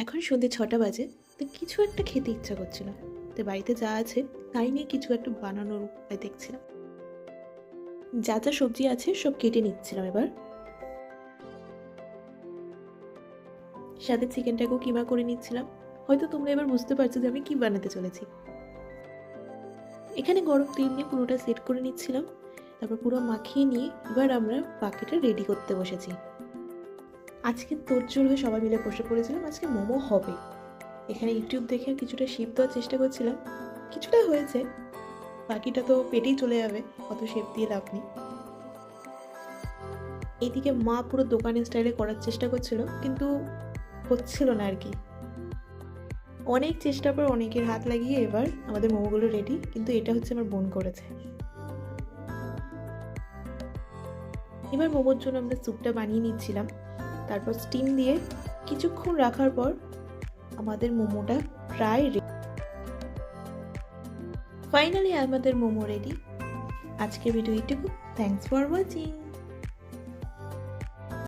এখন সন্ধ্যে ৬টা বাজে। তো কিছু একটা খেতে ইচ্ছা করছিল। তো বাড়িতে যা আছে তাই নিয়ে কিছু একটা বানানোর উপায় দেখছিলাম। যা যা সবজি আছে সব কেটে নিচ্ছিলাম এবার। সাথে চিকেনটাকেও কিমা করে নিচ্ছিলাম। হয়তো তোমরা এবার বুঝতে পারছো যে আমি কি বানাতে চলেছি। এখানে গরম তেল নিয়ে পুরোটা সেট করে নিচ্ছিলাম। তারপর পুরো মাখিয়ে নিয়ে এবার আমরা বাকিটা রেডি করতে বসেছি। আজকে তোড়জোড় হয়ে সবাই মিলে বসে পড়েছিলাম, আজকে মোমো হবে। এখানে ইউটিউব দেখে কিছুটা শেপ দেওয়ার চেষ্টা করছিলাম, কিছুটা হয়েছে, বাকিটা তো পেটেই চলে যাবে, অত শেপ দিয়ে লাভ নেই। এইদিকে মা পুরো দোকানের স্টাইলে করার চেষ্টা করছিল, কিন্তু হচ্ছিল না আর কি। অনেক চেষ্টার পর অনেকের হাত লাগিয়ে এবার আমাদের মোমোগুলো রেডি, কিন্তু এটা হচ্ছে আমার বোন করেছে। এবার মোমোর জন্য আমরা স্যুপটা বানিয়ে নিচ্ছিলাম, তারপর স্টিম দিয়ে কিছুক্ষণ রাখার পর আমাদের মোমোটা প্রায় রেডি। ফাইনালি আমাদের মোমো রেডি। আজকের ভিডিও এইটুকু। Thanks for watching.